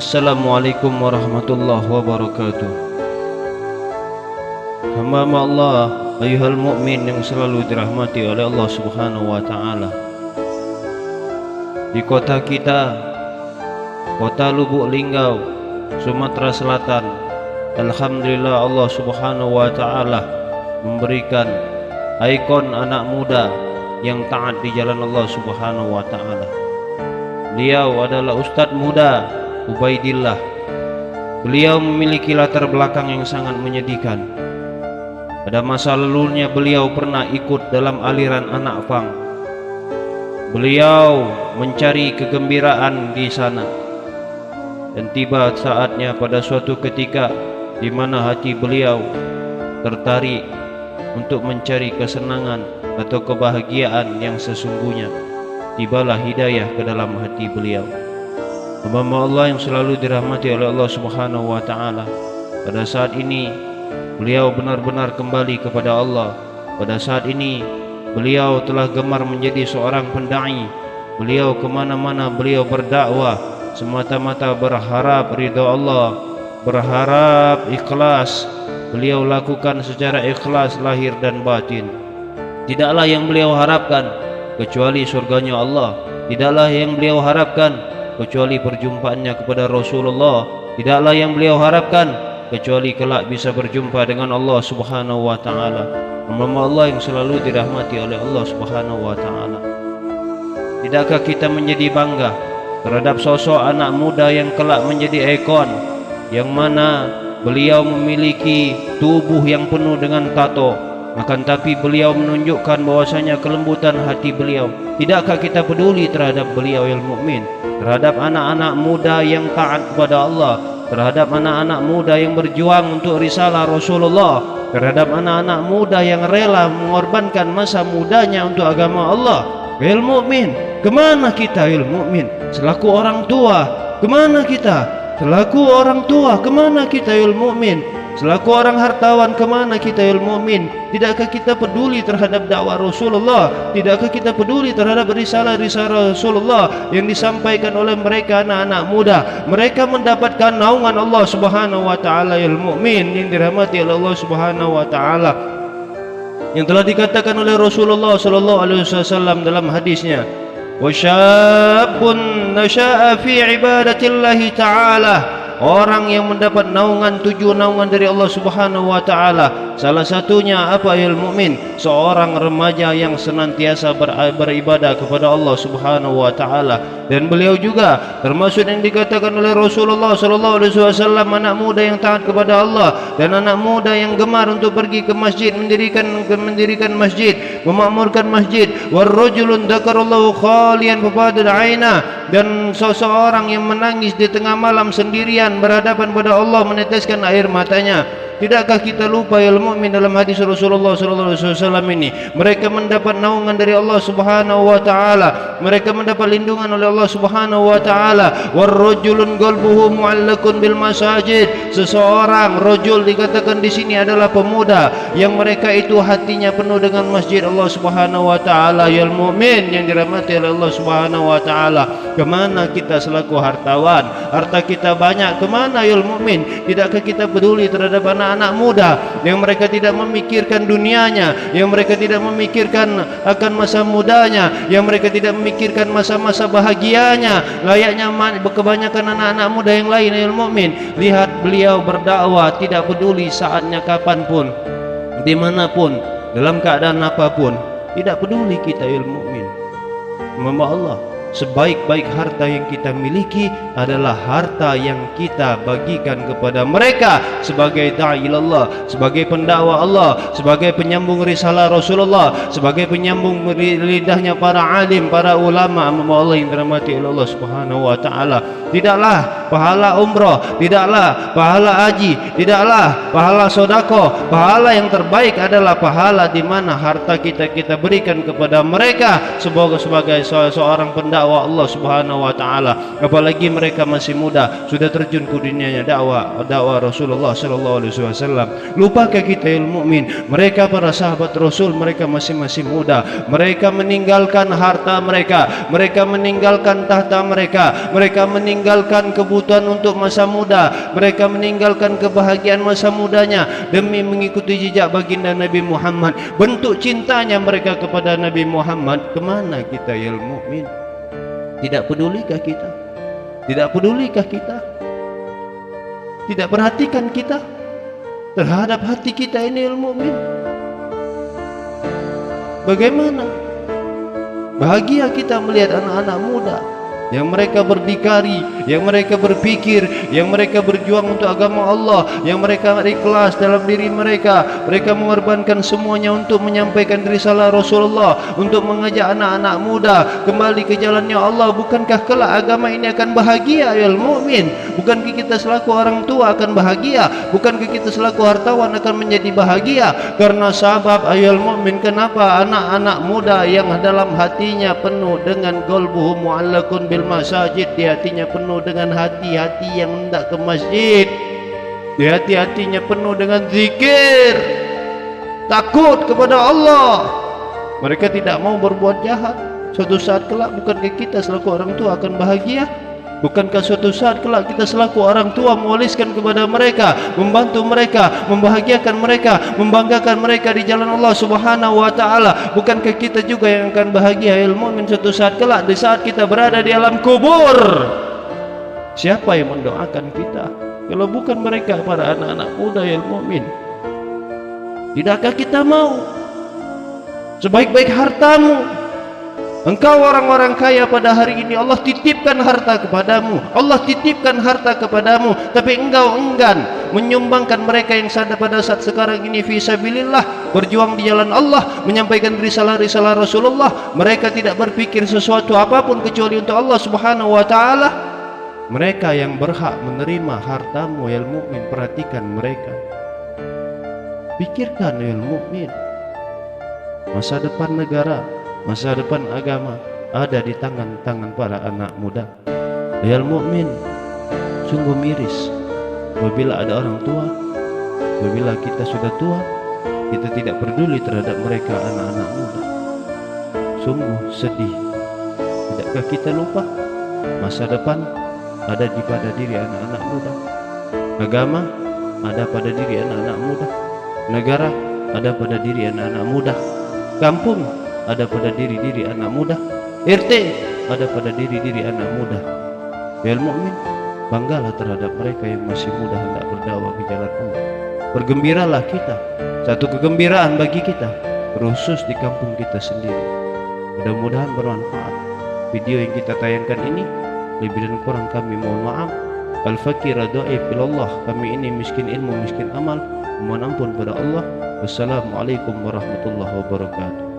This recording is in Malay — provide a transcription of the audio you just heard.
Assalamualaikum warahmatullahi wabarakatuh. Hamba Allah, ayuhal mu'min yang selalu dirahmati oleh Allah Subhanahu wa taala. Di kota kita, kota Lubuk Linggau, Sumatera Selatan, alhamdulillah Allah Subhanahu wa taala memberikan ikon anak muda yang taat di jalan Allah Subhanahu wa taala. Beliau adalah Ustadz muda Ubaidillah. Beliau memiliki latar belakang yang sangat menyedihkan. Pada masa lalunya beliau pernah ikut dalam aliran anak pang. Beliau mencari kegembiraan di sana. Dan tiba saatnya pada suatu ketika di mana hati beliau tertarik untuk mencari kesenangan atau kebahagiaan yang sesungguhnya. Tibalah hidayah ke dalam hati beliau. Hamba Allah yang selalu dirahmati oleh Allah Subhanahu wa taala. Pada saat ini beliau benar-benar kembali kepada Allah. Pada saat ini beliau telah gemar menjadi seorang pendai. Beliau kemana-mana beliau berdakwah semata-mata berharap ridha Allah, berharap ikhlas. Beliau lakukan secara ikhlas lahir dan batin. Tidaklah yang beliau harapkan kecuali surganya Allah. Tidaklah yang beliau harapkan kecuali perjumpaannya kepada Rasulullah. Tidaklah yang beliau harapkan kecuali kelak bisa berjumpa dengan Allah Subhanahu wa taala. Hamba Allah yang selalu dirahmati oleh Allah Subhanahu wa taala. Tidakkah kita menjadi bangga terhadap sosok anak muda yang kelak menjadi ikon, yang mana beliau memiliki tubuh yang penuh dengan tato, akan tapi beliau menunjukkan bahwasanya kelembutan hati beliau. Tidakkah kita peduli terhadap beliau yang mukmin, terhadap anak-anak muda yang taat kepada Allah, terhadap anak-anak muda yang berjuang untuk risalah Rasulullah, terhadap anak-anak muda yang rela mengorbankan masa mudanya untuk agama Allah? Ya mukmin, kemana kita ya mukmin? Selaku orang tua, kemana kita? Selaku orang tua, kemana kita ya mukmin? Selaku orang hartawan, kemana kita ya mukmin? Tidakkah kita peduli terhadap dakwah Rasulullah? Tidakkah kita peduli terhadap risalah-risalah Rasulullah yang disampaikan oleh mereka anak-anak muda? Mereka mendapatkan naungan Allah Subhanahu wa taala ya mukmin yang dirahmati oleh Allah Subhanahu wa taala. Yang telah dikatakan oleh Rasulullah sallallahu alaihi wasallam dalam hadisnya, "Wa syabun nasha'a fi ibadatillahi ta'ala." Orang yang mendapat naungan, 7 naungan dari Allah Subhanahu wa taala. Salah satunya apa ya mukmin? Seorang remaja yang senantiasa beribadah kepada Allah Subhanahu wa taala. Dan beliau juga termasuk yang dikatakan oleh Rasulullah sallallahu alaihi wasallam, anak muda yang taat kepada Allah dan anak muda yang gemar untuk pergi ke masjid, mendirikan masjid, memakmurkan masjid. Warrajulun dzakarallahu khalian fafadad aina, dan seseorang yang menangis di tengah malam sendirian berhadapan pada Allah meneteskan air matanya. Tidakkah kita lupa ya mukmin dalam hadis Rasulullah sallallahu alaihi wasallam ini? Mereka mendapat naungan dari Allah Subhanahu wa taala. Mereka mendapat lindungan oleh Allah Subhanahu wa taala. Warrajulun qalbuhu mu'allaqun bil masajid. Seseorang rajul dikatakan di sini adalah pemuda yang mereka itu hatinya penuh dengan masjid Allah Subhanahu wa taala. Ya mukmin yang dirahmati oleh Allah Subhanahu wa taala. Kemana kita selaku hartawan? Harta kita banyak, kemana ya mukmin? Tidakkah kita peduli terhadap anak-anak muda yang mereka tidak memikirkan dunianya, yang mereka tidak memikirkan akan masa mudanya, yang mereka tidak memikirkan masa-masa bahagianya layaknya kebanyakan anak-anak muda yang lain ya mukmin? Lihat beliau berdakwah tidak peduli saatnya kapanpun, dimanapun, dalam keadaan apapun. Tidak peduli kita ya mukmin. Hamba Allah, sebaik-baik harta yang kita miliki adalah harta yang kita bagikan kepada mereka sebagai da'i ilallah, sebagai pendakwa Allah, sebagai penyambung risalah Rasulullah, sebagai penyambung lidahnya para alim, para ulama. Allah yang dirahmati oleh Allah Subhanahu wa taala. Tidaklah pahala umrah, tidaklah pahala haji, tidaklah pahala sedekah. Pahala yang terbaik adalah pahala di mana harta kita berikan kepada mereka sebagai seorang pendakwa dakwah Allah Subhanahu wa taala. Apalagi mereka masih muda, sudah terjun ke dunianya dakwah Rasulullah sallallahu alaihi wasallam. Lupakah kita ya mukmin, mereka para sahabat Rasul, mereka masih muda. Mereka meninggalkan harta mereka, mereka meninggalkan tahta mereka, mereka meninggalkan kebutuhan untuk masa muda, mereka meninggalkan kebahagiaan masa mudanya demi mengikuti jejak baginda Nabi Muhammad. Bentuk cintanya mereka kepada Nabi Muhammad. Kemana kita ya mukmin? Tidak pedulikah kita? Tidak pedulikah kita? Tidak perhatikan kita terhadap hati kita ini ya mukmin? Bagaimana? Bahagia kita melihat anak-anak muda yang mereka berdikari, yang mereka berpikir, yang mereka berjuang untuk agama Allah, yang mereka ikhlas dalam diri mereka. Mereka mengorbankan semuanya untuk menyampaikan risalah Rasulullah, untuk mengajak anak-anak muda kembali ke jalannya Allah. Bukankah kelak agama ini akan bahagia ya mukmin? Bukankah kita selaku orang tua akan bahagia? Bukankah kita selaku hartawan akan menjadi bahagia? Karena sabab ayol mukmin, kenapa anak-anak muda yang dalam hatinya penuh dengan qalbuhu mu'allaqun bil masajid, di hatinya penuh dengan hati-hati yang hendak ke masjid, di hati-hatinya penuh dengan zikir, takut kepada Allah. Mereka tidak mau berbuat jahat. Suatu saat kelak, bukankah kita selaku orang tua akan bahagia? Bukankah suatu saat kelak kita selaku orang tua mewariskan kepada mereka, membantu mereka, membahagiakan mereka, membanggakan mereka di jalan Allah Subhanahu wa taala? Bukankah kita juga yang akan bahagia ya mukmin suatu saat kelak di saat kita berada di alam kubur? Siapa yang mendoakan kita kalau bukan mereka, para anak-anak muda ya mukmin? Tidakkah kita mau sebaik-baik hartamu? Engkau orang-orang kaya pada hari ini, Allah titipkan harta kepadamu, Allah titipkan harta kepadamu, tapi engkau enggan menyumbangkan mereka yang sadar pada saat sekarang ini fisabilillah, berjuang di jalan Allah, menyampaikan risalah-risalah Rasulullah. Mereka tidak berpikir sesuatu apapun kecuali untuk Allah Subhanahu wa taala. Mereka yang berhak menerima hartamu ya mukmin, perhatikan mereka. Pikirkan ya mukmin, masa depan negara, masa depan agama ada di tangan-tangan para anak muda. Ya mukmin, sungguh miris apabila ada orang tua, apabila kita sudah tua, kita tidak peduli terhadap mereka, anak-anak muda. Sungguh sedih. Tidakkah kita lupa masa depan ada di pada diri anak-anak muda? Agama ada pada diri anak-anak muda. Negara ada pada diri anak-anak muda. Kampung ada pada diri-diri anak muda. RT ada pada diri-diri anak muda. Ya mukmin, banggalah terhadap mereka yang masih muda hendak berdakwah ke jalan Allah. Bergembiralah kita, satu kegembiraan bagi kita, khusus di kampung kita sendiri. Mudah-mudahan bermanfaat video yang kita tayangkan ini. Lebih dan kurang kami mohon maaf. Al-fakir dhaif ilallah, kami ini miskin ilmu, miskin amal. Mohon ampun pada Allah. Wassalamualaikum warahmatullahi wabarakatuh.